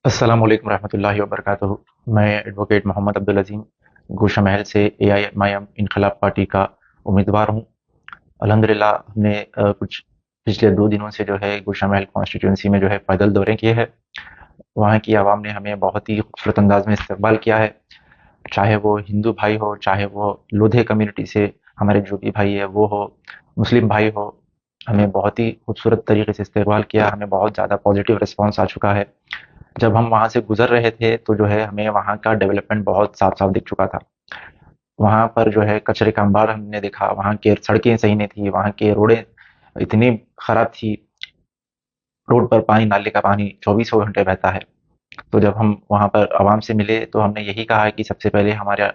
अस्सलाम वालेकुम रहमतुल्लाहि व बरकातुहू। मैं एडवोकेट मोहम्मद अब्दुल अज़ीम गोशा महल से एआईएमआईएम इनकलाब पार्टी का उम्मीदवार हूँ। अल्हम्दुलिल्लाह हमने कुछ पिछले 2 दिनों से जो है गोशा महल कॉन्स्टिट्यूएंसी में जो है पैदल दौरे किए हैं। वहाँ की आवाम ने हमें बहुत ही खूबसूरत अंदाज में इस्तकबाल किया है। चाहे वो हिंदू भाई हो, चाहे वो लोधे कम्युनिटी से हमारे जो भी भाई है वो हो, मुस्लिम भाई हो, हमें बहुत ही खूबसूरत तरीके से इस्तकबाल किया। हमें बहुत ज़्यादा पॉजिटिव रिस्पॉन्स आ चुका है। जब हम वहाँ से गुजर रहे थे तो जो है हमें वहाँ का डेवलपमेंट बहुत साफ साफ दिख चुका था। वहाँ पर जो है कचरे का अंबार हमने देखा, वहाँ की सड़कें सही नहीं थी, वहाँ की रोडें इतनी खराब थी। रोड पर पानी, नाले का पानी चौबीसों घंटे बहता है। तो जब हम वहाँ पर आवाम से मिले तो हमने यही कहा है कि सबसे पहले हमारा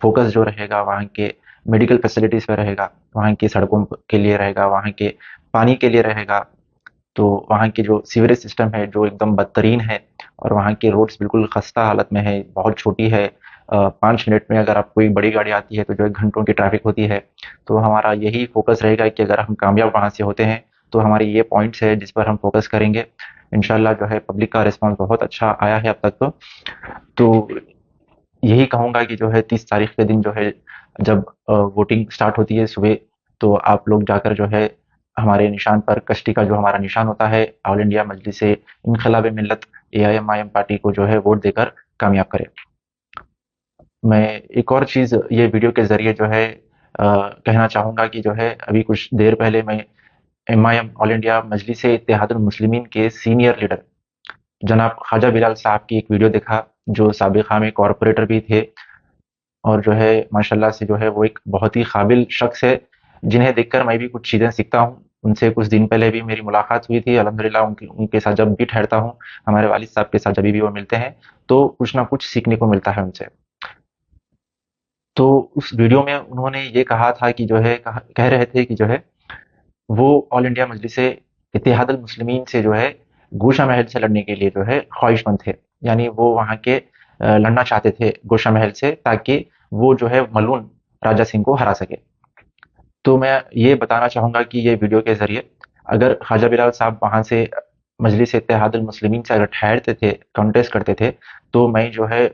फोकस जो रहेगा वहाँ के मेडिकल फैसिलिटीज़ पे रहेगा, वहाँ की सड़कों के लिए रहेगा, वहाँ के पानी के लिए रहेगा। तो वहाँ की जो सीवरेज सिस्टम है जो एकदम बदतरीन है, और वहाँ की रोड्स बिल्कुल खस्ता हालत में है, बहुत छोटी है। 5 मिनट में अगर आप कोई बड़ी गाड़ी आती है तो जो है घंटों की ट्रैफिक होती है। तो हमारा यही फोकस रहेगा कि अगर हम कामयाब वहाँ से होते हैं तो हमारे ये पॉइंट्स है जिस पर हम फोकस करेंगे। इंशाल्लाह जो है पब्लिक का रिस्पॉन्स बहुत अच्छा आया है अब तक। तो यही कहूँगा कि जो है 30 तारीख के दिन जो है जब वोटिंग स्टार्ट होती है सुबह, तो आप लोग जाकर जो है हमारे निशान पर, कश्ती का जो हमारा निशान होता है, ऑल इंडिया मजलिस इनकलाब मिल्लत एआईएमआईएम पार्टी को जो है वोट देकर कामयाब करें। मैं एक और चीज़ ये वीडियो के ज़रिए जो है कहना चाहूँगा कि जो है अभी कुछ देर पहले मैं एमआईएम ऑल इंडिया मजलिस इत्तेहादुल मुस्लिमीन के सीनियर लीडर जनाब ख्वाजा बिलाल साहब की एक वीडियो देखा, जो साबिक़ा में कॉरपोरेटर भी थे, और जो है माशाल्लाह से जो है वो एक बहुत ही काबिल शख्स है, जिन्हें देखकर मैं भी कुछ चीज़ें सीखता हूँ। उनसे कुछ दिन पहले भी मेरी मुलाकात हुई थी। अल्हम्दुलिल्लाह उनके उनके साथ जब भी ठहरता हूँ, हमारे वालिद साहब के साथ जभी भी वो मिलते हैं, तो कुछ ना कुछ सीखने को मिलता है उनसे। तो उस वीडियो में उन्होंने ये कहा था कि जो है कह रहे थे कि जो है वो ऑल इंडिया मजलिस इत्तेहादुल मुस्लिमीन से जो है गोशा महल से लड़ने के लिए जो है ख्वाहिशमंद थे। यानी वो वहाँ के लड़ना चाहते थे गोशा महल से, ताकि वो जो है मलून राजा सिंह को हरा सके। तो मैं ये बताना चाहूँगा कि ये वीडियो के ज़रिए अगर ख्वाजा बिलाल साहब वहाँ से मजलिस इत्तेहादुल मुस्लिमीन से अगर ठहरते थे, कॉन्टेस्ट करते थे, तो मैं जो है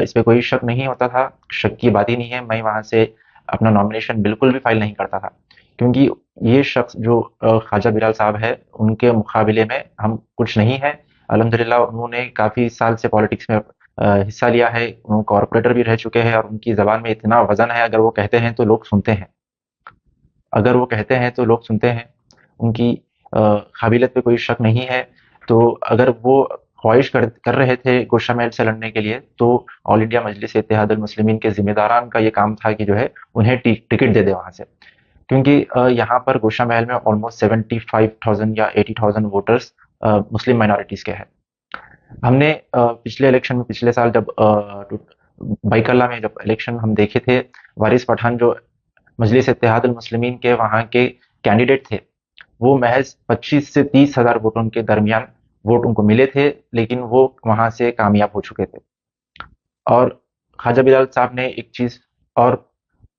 इस पे कोई शक नहीं होता था, शक की बात ही नहीं है, मैं वहाँ से अपना नॉमिनेशन बिल्कुल भी फाइल नहीं करता था। क्योंकि ये शख्स जो ख्वाजा बिलाल साहब है, उनके मुकाबले में हम कुछ नहीं है। अल्हम्दुलिल्लाह उन्होंने काफ़ी साल से पॉलिटिक्स में हिस्सा लिया है, वो कॉर्पोरेटर भी रह चुके हैं, और उनकी ज़बान में इतना वज़न है, अगर वो कहते हैं तो लोग सुनते हैं। अगर वो कहते हैं तो लोग सुनते हैं। उनकी काबिलियत पे कोई शक नहीं है। तो अगर वो ख्वाहिश कर रहे थे गोशा महल से लड़ने के लिए, तो ऑल इंडिया मजलिस इत्तेहादुल मुस्लिमीन के ज़िम्मेदारान का ये काम था कि जो है उन्हें टिकट दे दें वहाँ से। क्योंकि यहाँ पर गोशा महल में ऑलमोस्ट 75,000 या 80,000 वोटर्स मुस्लिम माइनॉरिटीज़ के हैं। हमने पिछले इलेक्शन में, पिछले साल जब बाइकल्ला में जब इलेक्शन हम देखे थे, वारिस पठान जो मजलिस इत्तेहादुल मुस्लिमीन के वहाँ के कैंडिडेट थे, वो महज 25 से 30,000 वोटों के दरमियान वोट उनको मिले थे, लेकिन वो वहाँ से कामयाब हो चुके थे। और ख्वाजा बिलाल साहब ने एक चीज़ और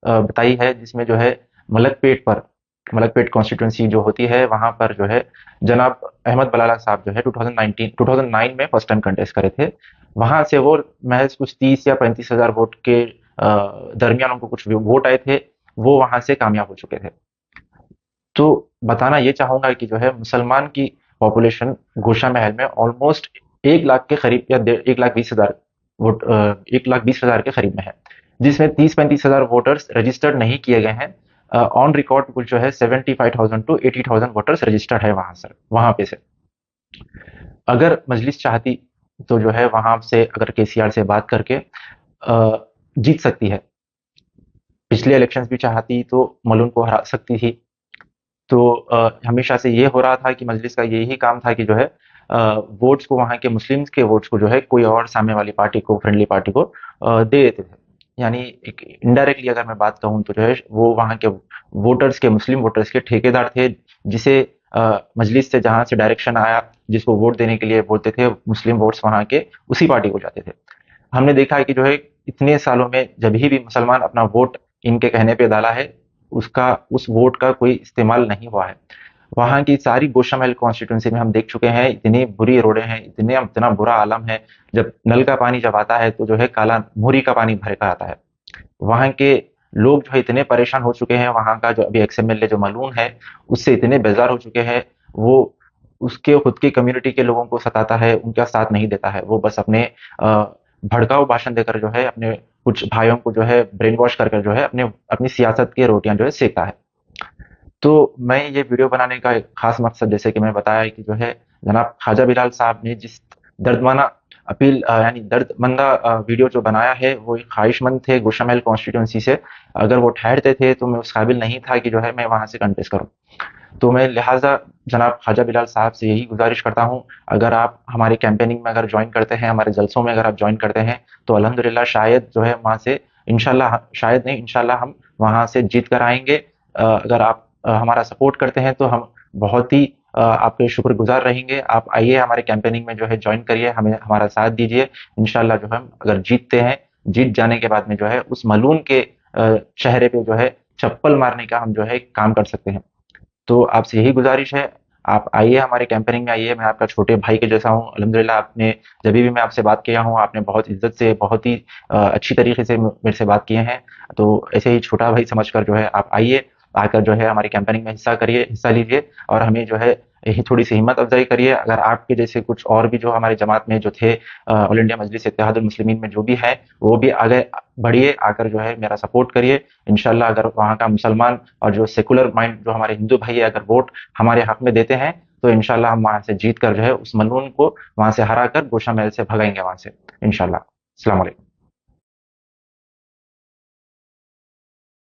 बताई है, जिसमें जो है मलकपेट पर, मलकपेट कॉन्स्टिट्यूंसी जो होती है वहाँ पर जो है जनाब अहमद बलाला साहब जो है 2009 में फर्स्ट टाइम कंटेस्ट करे थे। वहाँ से वो महज कुछ 30 या 35,000 वोट के दरमियान उनको कुछ वोट आए थे, वो वहाँ से कामयाब हो चुके थे। तो बताना ये चाहूँगा कि जो है मुसलमान की पॉपुलेशन गोशा महल में ऑलमोस्ट 1 लाख के करीब, या 1,20,000 वोट, 1,20,000 के करीब में है, जिसमें 30-35,000 वोटर्स रजिस्टर्ड नहीं किए गए हैं। ऑन रिकॉर्ड कुछ जो है 75,000 टू 80,000 वोटर्स रजिस्टर्ड है वहाँ सर, वहाँ पे से। अगर मजलिस चाहती तो जो है वहाँ से अगर केसीआर से बात करके जीत सकती है। पिछले इलेक्शंस भी चाहती तो मलून को हरा सकती थी। तो हमेशा से ये हो रहा था कि मजलिस का यही काम था कि जो है वोट्स को, वहाँ के मुस्लिम्स के वोट्स को जो है कोई और सामने वाली पार्टी को, फ्रेंडली पार्टी को दे देते थे। यानी एक इनडायरेक्टली अगर मैं बात कहूँ तो जो है वो वहाँ के वोटर्स के, मुस्लिम वोटर्स के ठेकेदार थे, जिसे मजलिस से जहाँ से डायरेक्शन आया, जिसको वोट देने के लिए बोलते थे, मुस्लिम वोट्स वहाँ के उसी पार्टी को जाते थे। हमने देखा है कि जो है इतने सालों में जब भी मुसलमान अपना वोट इनके कहने पे डाला है, उसका, उस वोट का कोई इस्तेमाल नहीं हुआ है। वहाँ की सारी गोशामहल कॉन्स्टिट्यूंसी में हम देख चुके हैं, इतनी बुरी रोडें हैं, इतना बुरा आलम है। जब नल का पानी जब आता है तो जो है काला मोरी का पानी भर कर आता है। वहाँ के लोग जो है इतने परेशान हो चुके हैं, वहाँ का जो अभी एक्स-एम-एल-ए जो मलून है, उससे इतने बेजार हो चुके हैं, वो उसके खुद की कम्युनिटी के लोगों को सताता है, उनका साथ नहीं देता है। वो बस अपने भड़काऊ भाषण देकर जो है अपने कुछ भाइयों को जो है ब्रेन वॉश कर कर जो है अपनी सियासत की रोटियाँ जो है सेकता है। तो मैं ये वीडियो बनाने का एक खास मकसद, जैसे कि मैं बताया कि जो है जनाब ख्वाजा बिलाल साहब ने जिस दर्दमाना यानी दर्दमंदा वीडियो जो बनाया है, वो एक ख्वाहिशमंद थे गोशामहल कॉन्स्टिट्यूंसी से। अगर वो ठहरते थे तो मैं उस काबिल नहीं था कि जो है मैं वहां से कंटेस्ट करूं। तो मैं लिहाजा जनाब ख्वाजा बिलाल साहब से यही गुजारिश करता हूं, अगर आप हमारी कैंपेनिंग में अगर ज्वाइन करते हैं, हमारे जलसों में अगर आप ज्वाइन करते हैं, तो अल्हम्दुलिल्लाह शायद जो है वहां से इंशाल्लाह, शायद नहीं इंशाल्लाह हम वहां से जीत कर आएंगे। अगर आप हमारा सपोर्ट करते हैं तो हम बहुत ही आपके शुक्रगुजार रहेंगे। आप आइए हमारे कैंपेनिंग में जो है ज्वाइन करिए, हमें हमारा साथ दीजिए। इंशाल्लाह जो हम अगर जीतते हैं, जीत जाने के बाद में जो है उस मलून के चेहरे पे जो है चप्पल मारने का हम जो है काम कर सकते हैं। तो आपसे यही गुजारिश है, आप आइए हमारे कैंपेनिंग में आइए, मैं आपका छोटे भाई के जैसा हूँ। अल्हम्दुलिल्लाह आपने जभी भी मैं आपसे बात किया हूँ, आपने बहुत इज़्ज़त से, बहुत ही अच्छी तरीके से मेरे से बात किए हैं। तो ऐसे ही छोटा भाई समझकर जो है आप आइए, आकर जो है हमारी कैंपेनिंग में हिस्सा लीजिए और हमें जो है यही थोड़ी-सी हिम्मत अफ़ज़ाई करिए। अगर आपके जैसे कुछ और भी जो हमारी जमात में जो थे ऑल इंडिया मजलिस इत्तेहादुल मुस्लिमीन में जो भी हैं, वो भी आगे बढ़िए, आकर जो है मेरा सपोर्ट करिए। इंशाल्लाह अगर वहाँ का मुसलमान और जो सेकुलर माइंड जो हमारे हिंदू भाई है, अगर वोट हमारे हक में देते हैं, तो इंशाल्लाह हम वहाँ से जीत कर जो है उस मलून को वहाँ से हरा कर गोशा महल से भगाएँगे वहाँ से, इंशाल्लाह। अस्सलाम वालेकुम।